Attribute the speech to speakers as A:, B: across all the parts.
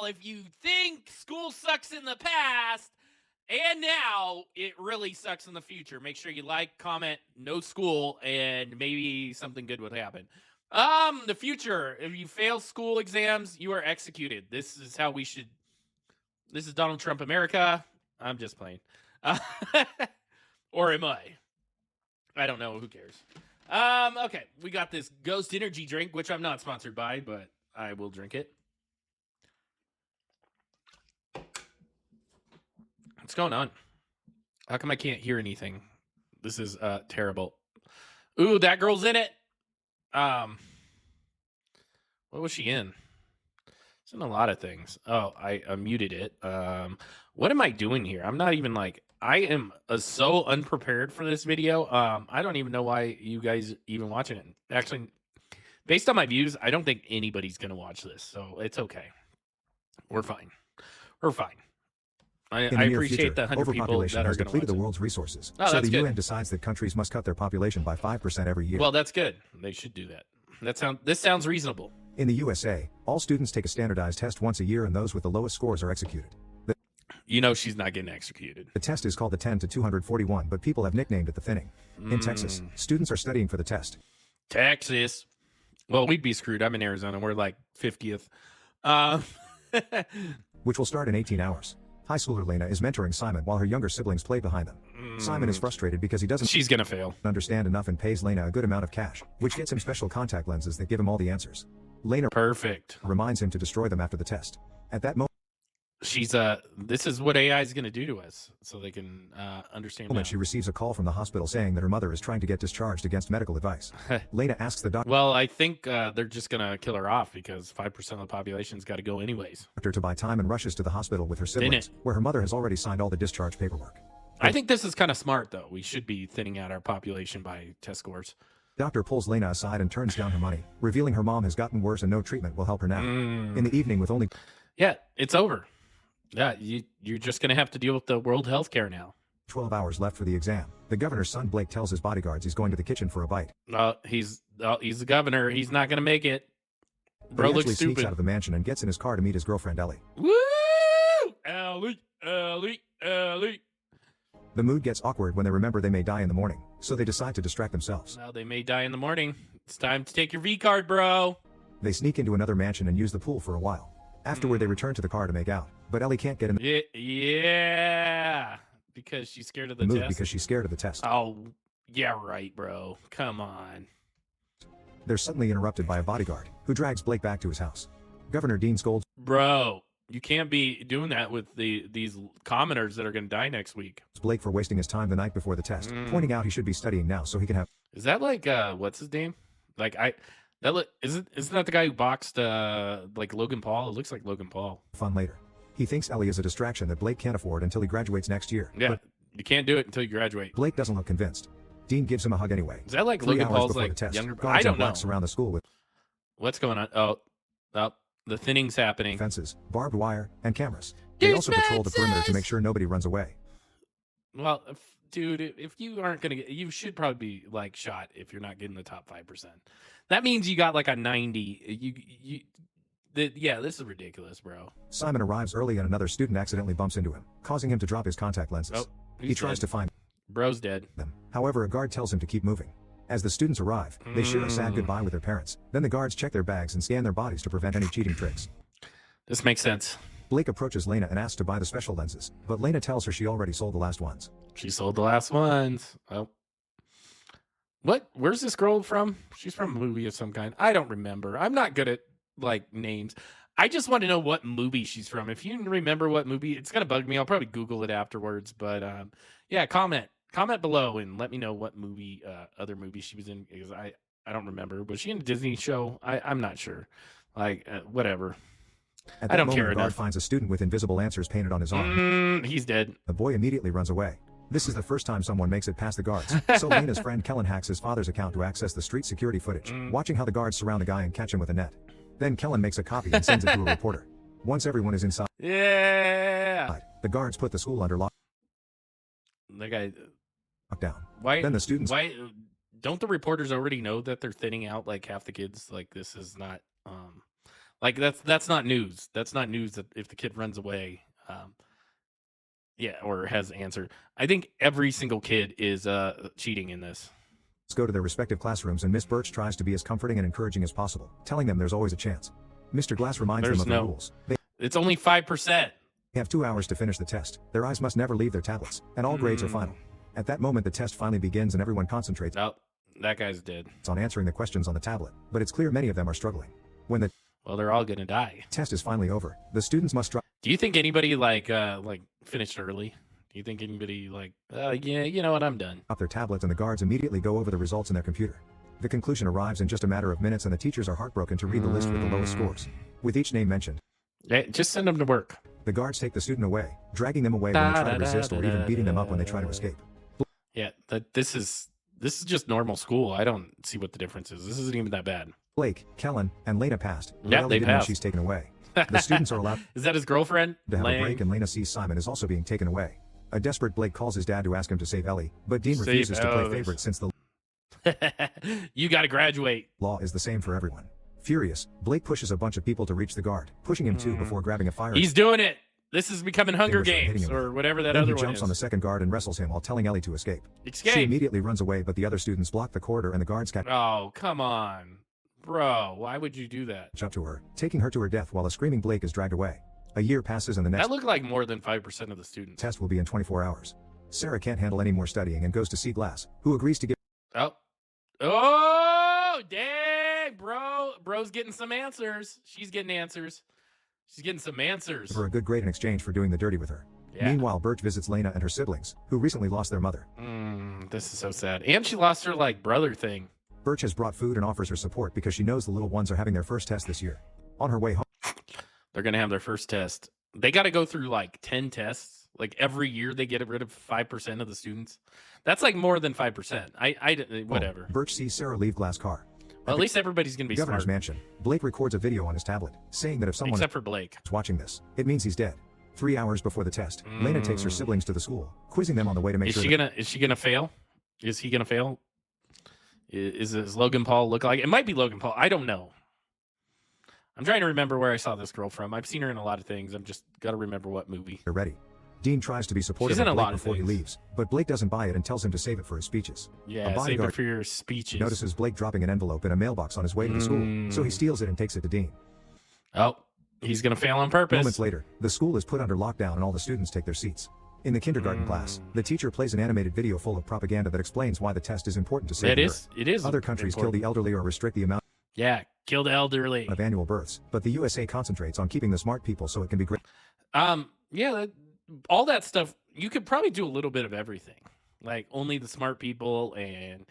A: if you think school sucks in the past and now it really sucks in the future, make sure you like, comment, no school, and maybe something good would happen. The future, if you fail school exams, you are executed. This is how we should. This is Donald Trump America. I'm just playing. Uh, or am I? I don't know. Who cares? Okay, we got this Ghost Energy drink, which I'm not sponsored by, but I will drink it. What's going on? How come I can't hear anything? This is terrible. Ooh, that girl's in it. What was she in? It's in a lot of things. Oh, I muted it. What am I doing here? I'm not even like, I am so unprepared for this video. I don't even know why you guys even watching it. Actually, based on my views, I don't think anybody's gonna watch this, so it's okay. We're fine. We're fine. I appreciate the 100 people that are
B: has
A: going to
B: depleted the world's resources.
A: Oh,
B: so the
A: good.
B: UN decides that countries must cut their population by 5% every year.
A: Well, that's good. They should do that. This sounds reasonable.
B: In the USA, all students take a standardized test once a year, and those with the lowest scores are executed.
A: You know she's not getting executed.
B: The test is called the 10 to 241, but people have nicknamed it the thinning. In Texas, students are studying for the test.
A: Texas. Well, we'd be screwed. I'm in Arizona. We're like 50th.
B: Which will start in 18 hours. High schooler Lena is mentoring Simon while her younger siblings play behind them. Simon is frustrated because he doesn't
A: She's gonna fail.
B: understand enough and pays Lena a good amount of cash, which gets him special contact lenses that give him all the answers. Lena
A: Perfect.
B: reminds him to destroy them after the test. At that moment,
A: She's this is what AI is gonna do to us, so they can understand.
B: she receives a call from the hospital saying that her mother is trying to get discharged against medical advice. Lena asks the doctor
A: Well, I think they're just gonna kill her off because 5% of the population's got to go anyways.
B: to buy time and rushes to the hospital with her siblings, where her mother has already signed all the discharge paperwork.
A: I think this is kind of smart, though. We should be thinning out our population by test scores.
B: Doctor pulls Lena aside and turns down her money, revealing her mom has gotten worse and no treatment will help her now. In the evening, with only
A: Yeah, it's over. Yeah, you're just going to have to deal with the World Healthcare now.
B: 12 hours left for the exam, the governor's son Blake tells his bodyguards he's going to the kitchen for a bite.
A: He's the governor. He's not going to make it. Bro
B: he
A: looks
B: actually sneaks
A: stupid.
B: out of the mansion and gets in his car to meet his girlfriend Ellie.
A: Woo! Ellie.
B: The mood gets awkward when they remember they may die in the morning, so they decide to distract themselves.
A: Well, they may die in the morning. It's time to take your V card, bro.
B: They sneak into another mansion and use the pool for a while. Afterward, they return to the car to make out, but Ellie can't get in the
A: Yeah, because she's scared of the
B: mood
A: test.
B: because she's scared of the test.
A: Oh, yeah, right, bro. Come on.
B: They're suddenly interrupted by a bodyguard, who drags Blake back to his house. Governor Dean scolds
A: Bro, you can't be doing that with these commoners that are going to die next week.
B: Blake for wasting his time the night before the test, pointing out he should be studying now so he can have
A: Is that like what's his name? Like isn't that the guy who boxed like Logan Paul? It looks like Logan Paul.
B: fun later. He thinks Ellie is a distraction that Blake can't afford until he graduates next year.
A: Yeah,
B: But
A: you can't do it until you graduate.
B: Blake doesn't look convinced. Dean gives him a hug anyway.
A: Is that like
B: 3
A: Logan
B: hours
A: Paul's
B: before
A: like
B: the test,
A: younger?
B: guards
A: I don't
B: and
A: know.
B: blacks surround the school with
A: What's going on? Oh, the thinning's happening.
B: fences, barbed wire, and cameras. They also patrol the perimeter to make sure nobody runs away.
A: Well, dude, if you aren't gonna get, you should probably be like shot if you're not getting the top 5%. That means you got like a 90. Yeah, this is ridiculous, bro.
B: Simon arrives early and another student accidentally bumps into him, causing him to drop his contact lenses.
A: Oh,
B: He tries to find
A: Bro's dead.
B: them. However, a guard tells him to keep moving. As the students arrive, they share a sad goodbye with their parents. Then the guards check their bags and scan their bodies to prevent any cheating tricks.
A: This makes sense.
B: Blake approaches Lena and asks to buy the special lenses, but Lena tells her she already sold the last ones.
A: She sold the last ones. Oh. What? Where's this girl from? She's from a movie of some kind. I don't remember. I'm not good at like names. I just want to know what movie she's from. If you remember what movie, it's gonna bug me. I'll probably Google it afterwards. But yeah, comment below and let me know what movie, other movie she was in, because I don't remember. Was she in a Disney show? I'm not sure. Like whatever.
B: At
A: I
B: that
A: don't
B: moment,
A: care
B: the guard
A: enough.
B: finds a student with invisible answers painted on his arm.
A: He's dead.
B: The boy immediately runs away. This is the first time someone makes it past the guards, so Lena's friend Kellen hacks his father's account to access the street security footage, watching how the guards surround the guy and catch him with a net. Then Kellen makes a copy and sends it to a reporter. Once everyone is inside,
A: Yeah.
B: the guards put the school under
A: The guy.
B: lockdown.
A: Why?
B: Then the students
A: Why don't the reporters already know that they're thinning out like half the kids? Like this is not Like that's not news. That's not news that if the kid runs away, yeah, or has answered. I think every single kid is cheating in this.
B: Go to their respective classrooms and Miss Birch tries to be as comforting and encouraging as possible, telling them there's always a chance. Mr. Glass reminds them of the rules. They
A: It's only 5%.
B: have 2 hours to finish the test. Their eyes must never leave their tablets, and all grades are final. At that moment the test finally begins and everyone concentrates
A: Oh, that guy's dead.
B: on answering the questions on the tablet, but it's clear many of them are struggling. When the
A: Well, they're all gonna die.
B: test is finally over, the students must drop
A: Do you think anybody like finished early? Do you think anybody like, yeah, you know what, I'm done?
B: their tablets and the guards immediately go over the results in their computer. The conclusion arrives in just a matter of minutes and the teachers are heartbroken to read the list with the lowest scores. With each name mentioned,
A: Yeah, just send them to work.
B: the guards take the student away, dragging them away when they try to resist or even beating them up when they try to escape.
A: Yeah, this is just normal school. I don't see what the difference is. This isn't even that bad.
B: Blake, Kellen, and Lena passed.
A: Yeah,
B: Ellie
A: they
B: didn't know
A: passed.
B: she's taken away. The students are allowed
A: Is that his girlfriend?
B: to have a
A: Lame.
B: break and Lena sees Simon is also being taken away. A desperate Blake calls his dad to ask him to save Ellie, but Dean
A: Save
B: refuses to play
A: Ellie.
B: favorite since the
A: You got to graduate.
B: law is the same for everyone. Furious, Blake pushes a bunch of people to reach the guard, pushing him too before grabbing a fire.
A: He's doing it. This is becoming Hunger
B: They were hitting
A: Games
B: him.
A: or whatever that
B: Then
A: other
B: he
A: one
B: jumps
A: is.
B: on the second guard and wrestles him while telling Ellie to escape. She
A: Escape.
B: immediately runs away, but the other students block the corridor and the guards catch
A: Oh, come on. Bro, why would you do that?
B: up to her, taking her to her death while a screaming Blake is dragged away. A year passes and the next
A: That looked like more than 5% of the students.
B: test will be in 24 hours. Sarah can't handle any more studying and goes to see Glass, who agrees to give
A: Oh. Oh, dang, bro. Bro's getting some answers. She's getting answers. She's getting some answers.
B: her a good grade in exchange for doing the dirty with her.
A: Yeah.
B: Meanwhile, Birch visits Lena and her siblings, who recently lost their mother.
A: This is so sad. And she lost her, like, brother thing.
B: Birch has brought food and offers her support because she knows the little ones are having their first test this year. On her way home,
A: They're going to have their first test. They got to go through, like, 10 tests. Like, every year they get rid of 5% of the students. That's, like, more than 5%. Whatever.
B: Birch sees Sarah leave Glass' car.
A: Well, at least everybody's going to be
B: Governor's
A: smart.
B: mansion, Blake records a video on his tablet, saying that if someone
A: Except for Blake.
B: is watching this, it means he's dead. 3 hours before the test, Lena takes her siblings to the school, quizzing them on the way to make
A: Is
B: sure
A: she
B: that
A: gonna? Is she gonna fail? Is he gonna fail? Does Logan Paul look like? It might be Logan Paul. I don't know. I'm trying to remember where I saw this girl from. I've seen her in a lot of things. I'm just gotta remember what movie.
B: they're ready. Dean tries to be supportive
A: She's in
B: of
A: a
B: Blake
A: lot of
B: before he
A: things.
B: leaves, but Blake doesn't buy it and tells him to save it for his speeches.
A: Yeah,
B: A
A: save it
B: bodyguard
A: for your speeches.
B: notices Blake dropping an envelope in a mailbox on his way to the school, so he steals it and takes it to Dean.
A: Oh, he's gonna fail on purpose.
B: Moments later, the school is put under lockdown and all the students take their seats. In the kindergarten class, the teacher plays an animated video full of propaganda that explains why the test is important to save
A: It
B: the
A: is.
B: Earth.
A: It is.
B: Other countries kill
A: important.
B: the elderly or restrict the amount
A: Yeah, kill the elderly.
B: of annual births, but the USA concentrates on keeping the smart people so it can be great.
A: Yeah, all that stuff. You could probably do a little bit of everything, like only the smart people and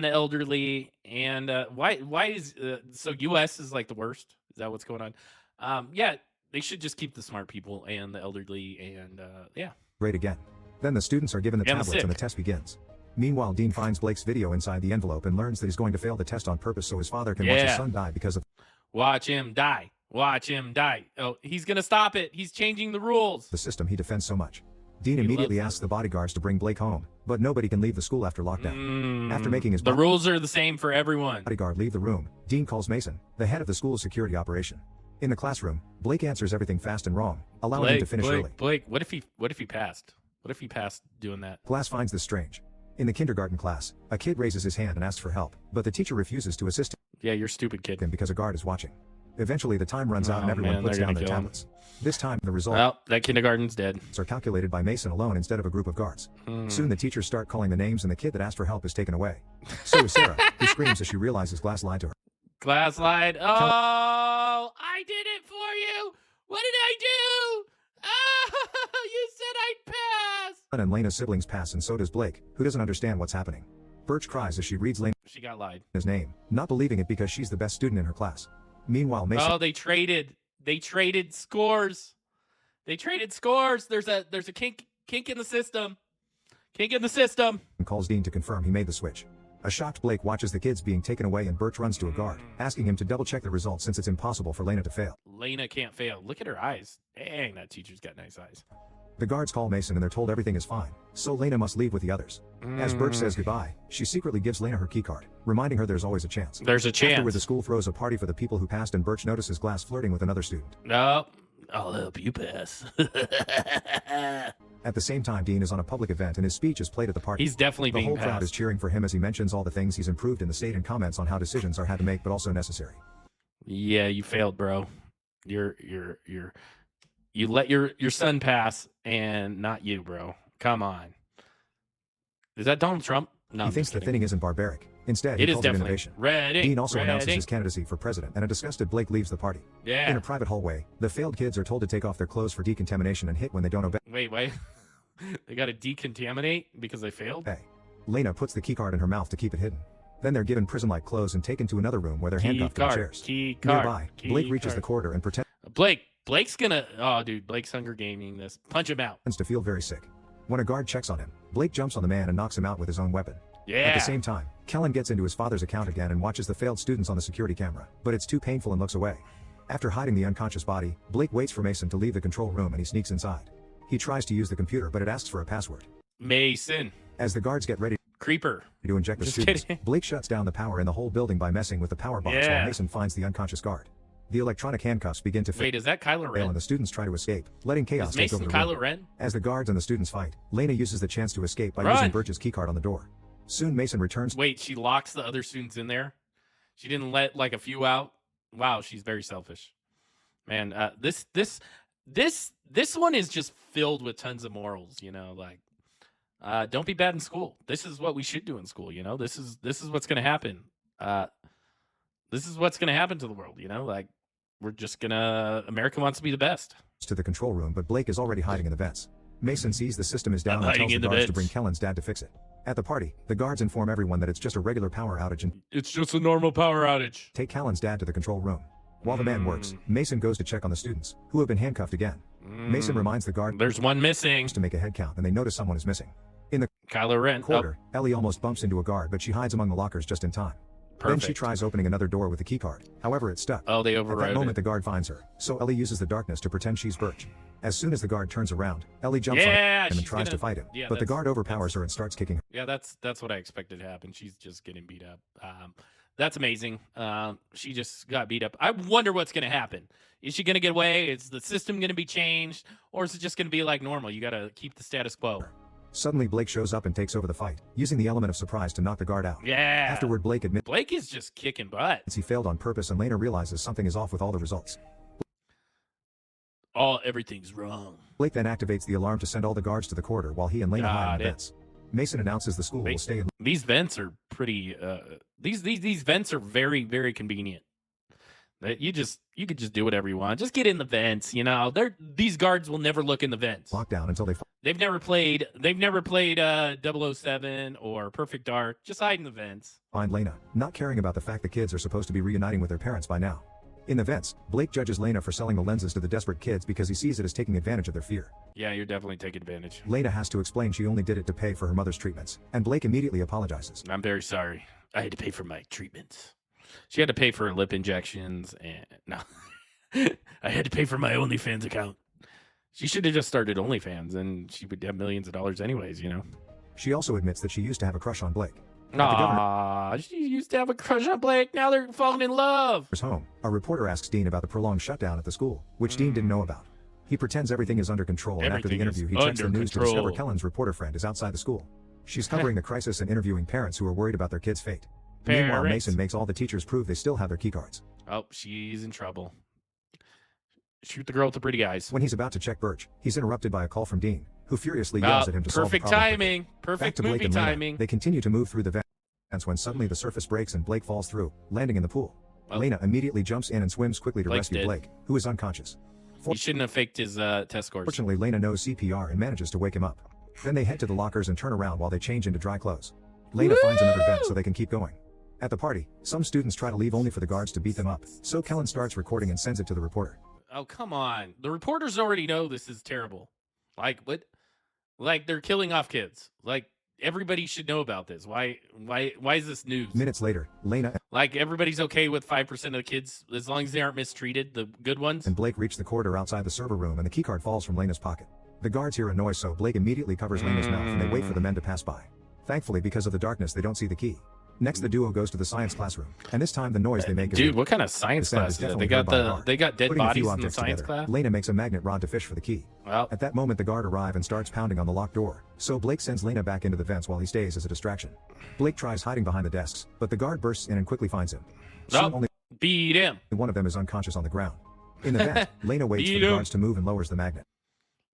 A: the elderly. And why is so U.S. is like the worst? Is that what's going on? Yeah, they should just keep the smart people and the elderly and yeah.
B: Great again. Then the students are given the
A: And the
B: tablets and the
A: sick.
B: test begins. Meanwhile, Dean finds Blake's video inside the envelope and learns that he's going to fail the test on purpose so his father can watch his
A: Yeah.
B: son die because of
A: Watch him die. Watch him die. Oh, he's gonna stop it. He's changing the rules.
B: the system he defends so much. Dean
A: He
B: immediately
A: loves
B: asks the bodyguards to bring Blake home, but nobody can leave the school after lockdown. After making his
A: The rules are the same for everyone.
B: bodyguard leave the room, Dean calls Mason, the head of the school's security operation. In the classroom, Blake answers everything fast and wrong, allowing him to finish early.
A: Blake, what if he passed? What if he passed doing that?
B: Glass finds this strange. In the kindergarten class, a kid raises his hand and asks for help, but the teacher refuses to assist
A: Yeah, you're stupid, kid.
B: him because a guard is watching. Eventually, the time runs out and
A: Oh,
B: everyone
A: man,
B: puts
A: they're
B: down
A: gonna
B: their
A: kill him.
B: tablets. This time, the results
A: Well, that kindergarten's dead.
B: are calculated by Mason alone instead of a group of guards. Soon the teachers start calling the names and the kid that asked for help is taken away. So is Sarah, who screams as she realizes Glass lied to her.
A: Glass lied. Oh, I did it for you. What did I do? Oh, you said I'd pass.
B: Ellen and Lena's siblings pass and so does Blake, who doesn't understand what's happening. Birch cries as she reads
A: She got lied.
B: Lena's name, not believing it because she's the best student in her class. Meanwhile, Mason
A: Oh, they traded scores. They traded scores. There's a kink in the system. Kink in the system.
B: calls Dean to confirm he made the switch. A shocked Blake watches the kids being taken away and Birch runs to a guard, asking him to double-check the results since it's impossible for Lena to fail.
A: Lena can't fail. Look at her eyes. Dang, that teacher's got nice eyes.
B: The guards call Mason and they're told everything is fine, so Lena must leave with the others. As Birch says goodbye, she secretly gives Lena her keycard, reminding her there's always a chance.
A: There's a chance.
B: Afterward, the school throws a party for the people who passed and Birch notices Glass flirting with another student.
A: No, I'll help you pass.
B: At the same time, Dean is on a public event and his speech is played at the party.
A: He's definitely
B: The
A: being
B: whole crowd is
A: passed.
B: cheering for him as he mentions all the things he's improved in the state and comments on how decisions are had to make but also necessary.
A: Yeah, you failed, bro. You let your son pass and not you, bro. Come on. Is that Donald Trump? No,
B: He
A: I'm
B: thinks
A: just
B: the
A: kidding.
B: thinning isn't barbaric. Instead,
A: It
B: he
A: is
B: calls it
A: definitely
B: innovation.
A: ready.
B: Dean also announces
A: ready.
B: his candidacy for president, and a disgusted Blake leaves the party. In
A: Yeah.
B: a private hallway, the failed kids are told to take off their clothes for decontamination and hit when they don't obey.
A: Wait. They got to decontaminate because they failed?
B: Lena puts the keycard in her mouth to keep it hidden. Then they're given prison-like clothes and taken to another room where they're handcuffed in chairs.
A: Key card.
B: Nearby, Blake reaches the corridor and pretends
A: Blake's gonna. Oh, dude, Blake's Hunger Gaming this. Punch him out.
B: to feel very sick. When a guard checks on him, Blake jumps on the man and knocks him out with his own weapon.
A: Yeah.
B: At the same time, Kellen gets into his father's account again and watches the failed students on the security camera, but it's too painful and looks away. After hiding the unconscious body, Blake waits for Mason to leave the control room and he sneaks inside. He tries to use the computer but it asks for a password.
A: Mason.
B: As the guards get ready
A: Creeper.
B: to inject the
A: Just
B: students,
A: kidding.
B: Blake shuts down the power in the whole building by messing with the power box
A: Yeah.
B: while Mason finds the unconscious guard. The electronic handcuffs begin to fail
A: Wait, is that Kylo
B: and
A: Ren?
B: the students try to escape, letting chaos
A: Is
B: take over
A: Mason
B: the room.
A: Kylo Ren?
B: As the guards and the students fight, Lena uses the chance to escape by
A: Run!
B: using Birch's keycard on the door. Soon Mason returns
A: Wait, she locks the other students in there? She didn't let like a few out? Wow, she's very selfish. Man, this one is just filled with tons of morals, you know, like don't be bad in school. This is what we should do in school, you know. This is what's going to happen. This is what's going to happen to the world, you know? Like we're just going to America wants to be the best.
B: to the control room but Blake is already hiding in the vents. Mason sees the system is down and
A: hiding
B: tells the
A: in the
B: guards to
A: vents.
B: bring Kellen's dad to fix it. At the party, the guards inform everyone that it's just a regular power outage and
A: It's just a normal power outage.
B: take Kellen's dad to the control room. While the man works, Mason goes to check on the students, who have been handcuffed again. Mason reminds the guard
A: There's one missing.
B: to make a head count and they notice someone is missing. In the
A: Kylo Ren.
B: corridor, Ellie almost bumps into a guard but she hides among the lockers just in time. Then she
A: perfect.
B: tries opening another door with the keycard, however it's stuck.
A: Oh, they
B: At that
A: overrode
B: moment
A: it.
B: the guard finds her, so Ellie uses the darkness to pretend she's Birch. As soon as the guard turns around, Ellie jumps on
A: Yeah,
B: him and
A: she's
B: tries to
A: gonna-
B: fight him,
A: yeah,
B: but the
A: that's-
B: guard overpowers her and starts kicking her.
A: Yeah, that's what I expected to happen. She's just getting beat up. That's amazing. She just got beat up. I wonder what's going to happen. Is she going to get away? Is the system going to be changed, or is it just going to be like normal? You got to keep the status quo.
B: Suddenly Blake shows up and takes over the fight, using the element of surprise to knock the guard out.
A: Yeah.
B: Afterward Blake admits
A: Blake is just kicking butt.
B: he failed on purpose and Lena realizes something is off with all the results.
A: Everything's wrong.
B: Blake then activates the alarm to send all the guards to the corridor while he and Lena hide in
A: Got
B: the
A: it.
B: vents. Mason announces the school will stay in
A: These vents are pretty. These vents are very very convenient. That you could just do whatever you want. Just get in the vents. You know, these guards will never look in the vents.
B: lockdown until they
A: They've never played 007 or Perfect Dark. Just hide in the vents.
B: find Lena, not caring about the fact the kids are supposed to be reuniting with their parents by now. In the vents, Blake judges Lena for selling the lenses to the desperate kids because he sees it as taking advantage of their fear.
A: Yeah, you're definitely taking advantage.
B: Lena has to explain she only did it to pay for her mother's treatments, and Blake immediately apologizes.
A: I'm very sorry. I had to pay for my treatments. She had to pay for lip injections and no. I had to pay for my OnlyFans account. She should have just started OnlyFans and she would have millions of dollars anyways, you know.
B: She also admits that she used to have a crush on Blake. At the governor's
A: Aw, she used to have a crush on Blake. Now they're falling in love.
B: home, a reporter asks Dean about the prolonged shutdown at the school, which Dean didn't know about. He pretends everything is under control, and after the
A: Everything is
B: interview, he checks the
A: under
B: news to discover
A: control.
B: Kellen's reporter friend is outside the school. She's covering the crisis and interviewing parents who are worried about their kids' fate. Meanwhile,
A: Parents.
B: Mason makes all the teachers prove they still have their keycards.
A: Oh, she's in trouble. Shoot the girl with the pretty eyes.
B: When he's about to check Birch, he's interrupted by a call from Dean, who furiously yells at him to solve the
A: Perfect
B: problem.
A: timing.
B: Back
A: Perfect
B: to Blake
A: movie
B: and Lena.
A: timing.
B: They continue to move through the vents when suddenly the surface breaks and Blake falls through, landing in the pool.
A: Oh.
B: Lena immediately jumps in and swims quickly to
A: Blake's
B: rescue
A: dead.
B: Blake, who is unconscious.
A: He shouldn't have faked his test scores.
B: Fortunately, Lena knows CPR and manages to wake him up. Then they head to the lockers and turn around while they change into dry clothes. Lena finds another vent so they can keep going. At the party, some students try to leave only for the guards to beat them up, so Kellen starts recording and sends it to the reporter.
A: Oh, come on. The reporters already know this is terrible. Like, what? Like, they're killing off kids. Like, everybody should know about this. Why is this news?
B: Minutes later, Lena
A: Like, everybody's okay with 5% of the kids as long as they aren't mistreated, the good ones.
B: and Blake reach the corridor outside the server room and the keycard falls from Lena's pocket. The guards hear a noise, so Blake immediately covers Lena's mouth and they wait for the men to pass by. Thankfully, because of the darkness, they don't see the key. Next, the duo goes to the science classroom, and this time the noise they make is
A: Dude, what kind of science
B: sound
A: class
B: is
A: is that?
B: definitely
A: They got
B: heard by a
A: the
B: guard.
A: they got dead
B: Putting a few
A: bodies in the
B: objects
A: science
B: together,
A: class.
B: Lena makes a magnet rod to fish for the key.
A: Well,
B: At that moment, the guard arrive and starts pounding on the locked door, so Blake sends Lena back into the vents while he stays as a distraction. Blake tries hiding behind the desks, but the guard bursts in and quickly finds him. Soon,
A: Oh.
B: only
A: beat him.
B: one of them is unconscious on the ground. In the vent, Lena waits for
A: Beat
B: the
A: him.
B: guards to move and lowers the magnet.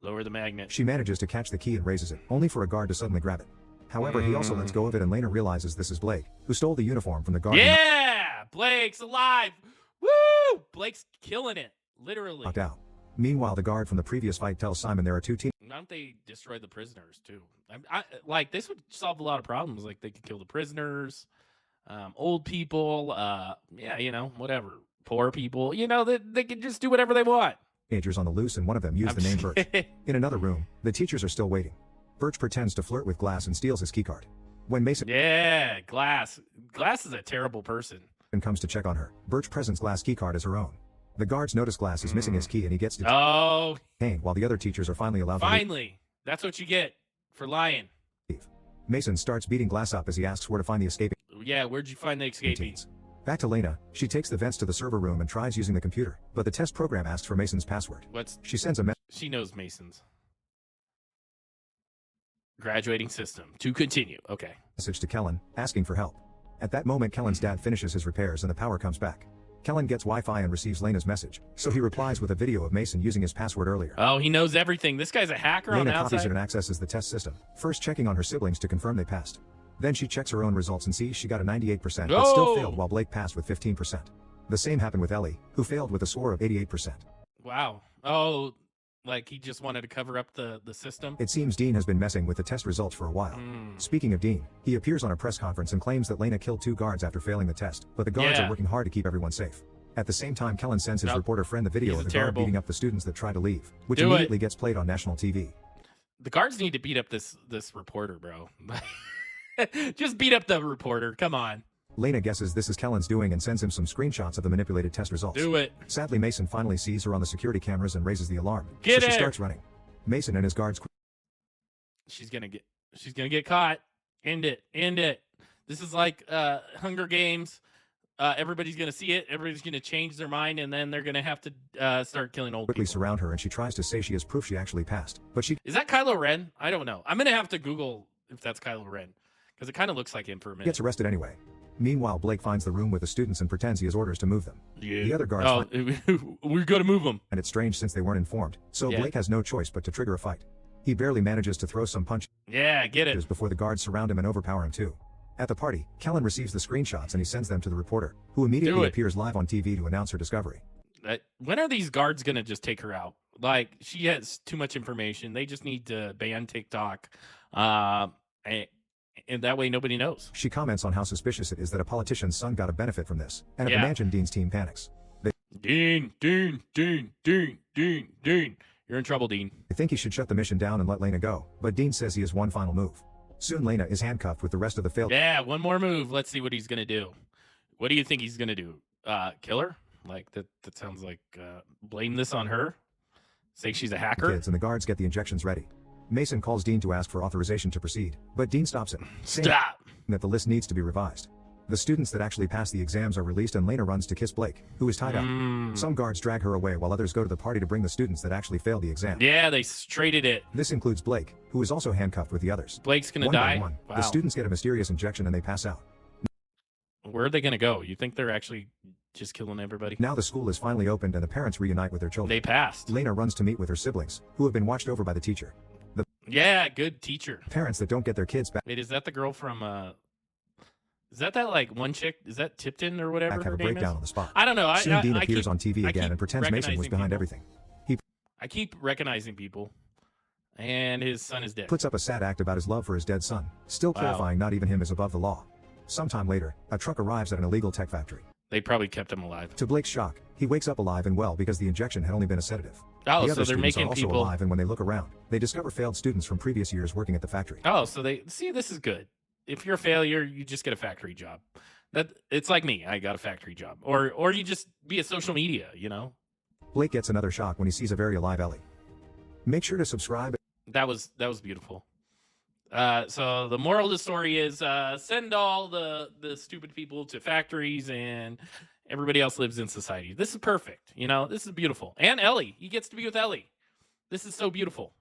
A: Lower the magnet.
B: She manages to catch the key and raises it, only for a guard to suddenly grab it. However, he also lets go of it, and Lena realizes this is Blake, who stole the uniform from the guard and
A: Yeah, Blake's alive. Woo! Blake's killing it, literally.
B: knocked out. Meanwhile, the guard from the previous fight tells Simon there are two teams.
A: Why don't they destroy the prisoners too? Like this would solve a lot of problems. Like they could kill the prisoners, old people, yeah, you know, whatever, poor people. You know, they could just do whatever they want.
B: Teenagers on the loose, and one of them used the name Birch.
A: Birch.
B: In another room, the teachers are still waiting. Birch pretends to flirt with Glass and steals his keycard. When Mason
A: Yeah, Glass. Glass is a terrible person.
B: comes to check on her, Birch presents Glass' keycard as her own. The guards notice Glass is missing his key and he gets
A: Oh,
B: detained while the other teachers are finally allowed to
A: finally, that's what you get for lying.
B: leave. Mason starts beating Glass up as he asks where to find the escaping
A: Yeah, where'd you find the escaping?
B: teens. Back to Lena, she takes the vents to the server room and tries using the computer, but the test program asks for Mason's password.
A: What's
B: She sends a
A: she knows Mason's graduating system to continue. Okay.
B: message to Kellen, asking for help. At that moment, Kellen's dad finishes his repairs and the power comes back. Kellen gets Wi-Fi and receives Lena's message, so he replies with a video of Mason using his password earlier.
A: Oh, he knows everything. This guy's a hacker on
B: Lena
A: the
B: copies
A: outside.
B: it and accesses the test system, first checking on her siblings to confirm they passed. Then she checks her own results and sees she got a 98%, but still
A: Oh!
B: failed while Blake passed with 15%. The same happened with Ellie, who failed with a score of 88%.
A: Wow. Oh, like he just wanted to cover up the system.
B: It seems Dean has been messing with the test results for a while. Speaking of Dean, he appears on a press conference and claims that Lena killed 2 guards after failing the test, but the guards
A: Yeah.
B: are working hard to keep everyone safe. At the same time, Kellen sends his
A: Nope.
B: reporter friend the video
A: He's
B: of the
A: terrible.
B: guard beating up the students that try to leave, which
A: Do it.
B: immediately gets played on national TV.
A: The guards need to beat up this reporter, bro. Just beat up the reporter. Come on.
B: Lena guesses this is Kellen's doing and sends him some screenshots of the manipulated test results.
A: Do it.
B: Sadly, Mason finally sees her on the security cameras and raises the alarm.
A: Get
B: so she
A: her!
B: starts running. Mason and his guards
A: She's gonna get caught. End it. This is like Hunger Games. Everybody's gonna see it. Everybody's gonna change their mind, and then they're gonna have to start killing old
B: quickly
A: people.
B: surround her and she tries to say she has proof she actually passed, but she
A: Is that Kylo Ren? I don't know. I'm gonna have to Google if that's Kylo Ren because it kind of looks like him for a minute.
B: gets arrested anyway. Meanwhile, Blake finds the room with the students and pretends he has orders to move them.
A: Yeah.
B: The other guards
A: we gotta move him.
B: and it's strange since they weren't informed, so
A: Yeah.
B: Blake has no choice but to trigger a fight. He barely manages to throw some punches
A: Yeah, get it.
B: before the guards surround him and overpower him too. At the party, Kellen receives the screenshots and he sends them to the reporter, who
A: Do
B: immediately
A: it.
B: appears live on TV to announce her discovery.
A: When are these guards gonna just take her out? Like she has too much information. They just need to ban TikTok, and that way nobody knows.
B: She comments on how suspicious it is that a politician's son got a benefit from this, and at
A: Yeah.
B: the mansion, Dean's team panics.
A: Dean, you're in trouble, Dean.
B: They think he should shut the mission down and let Lena go, but Dean says he has one final move. Soon Lena is handcuffed with the rest of the failed
A: Yeah, one more move. Let's see what he's gonna do. What do you think he's gonna do? Kill her? Like that? That sounds like blame this on her. Say she's a hacker.
B: kids and the guards get the injections ready. Mason calls Dean to ask for authorization to proceed, but Dean stops him, saying
A: Stop.
B: that the list needs to be revised. The students that actually pass the exams are released and Lena runs to kiss Blake, who is tied up. Some guards drag her away while others go to the party to bring the students that actually failed the exam.
A: Yeah, they traded it.
B: This includes Blake, who is also handcuffed with the others.
A: Blake's gonna
B: One by
A: die.
B: one,
A: Wow.
B: the students get a mysterious injection and they pass out.
A: Where are they gonna go? You think they're actually just killing everybody?
B: Now the school is finally opened and the parents reunite with their children.
A: They passed.
B: Lena runs to meet with her siblings, who have been watched over by the teacher. The
A: Yeah, good teacher.
B: parents that don't get their kids back
A: Wait, is that the girl from is that like one chick? Is that Tipton or whatever
B: have
A: her
B: a
A: name is?
B: breakdown on the spot.
A: I don't know.
B: Soon Dean
A: I
B: appears
A: keep,
B: on TV
A: I
B: again
A: keep
B: and pretends Mason was
A: recognizing
B: behind
A: people.
B: everything.
A: I keep recognizing people, and his son is dead.
B: Puts up a sad act about his love for his dead son, still
A: Wow.
B: clarifying not even him is above the law. Sometime later, a truck arrives at an illegal tech factory.
A: They probably kept him alive.
B: To Blake's shock, he wakes up alive and well because the injection had only been a sedative.
A: Oh,
B: the
A: so
B: other
A: they're
B: students
A: making
B: are also
A: people.
B: alive, and when they look around, they discover failed students from previous years working at the factory.
A: Oh, so they see this is good. If you're a failure, you just get a factory job. That it's like me. I got a factory job, or you just be a social media. You know.
B: Blake gets another shock when he sees a very alive Ellie. Make sure to subscribe.
A: That was beautiful. So the moral of the story is send all the stupid people to factories, and everybody else lives in society. This is perfect. You know, this is beautiful. And Ellie, he gets to be with Ellie. This is so beautiful.